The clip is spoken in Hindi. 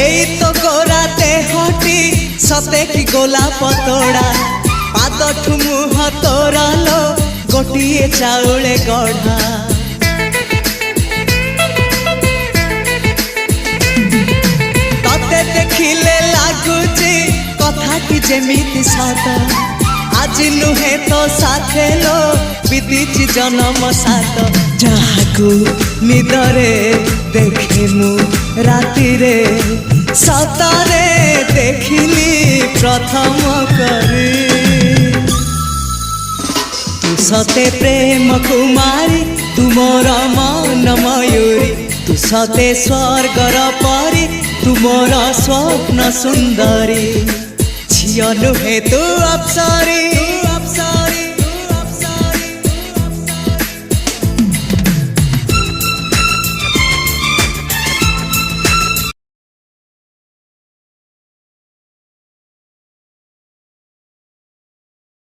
एई तो गोरा देहटी सते कि गोलाप तोड़ा पाद मुह तोरा लो गोटिए चाउले गढ़ा तते देखिले लागुची कथाटी जेमिति सत आज नुहे तो साथे लो बीतीची जन्म सात जहाकू निदरे देखे मु राति रे सतरे देखिली प्रथम करी तू सते प्रेम कुमारी तू मोर मन मयूरी तू सते स्वर्गर परी तू मोर स्वप्न सुंदरी झियो नुहे तू अप्सरी।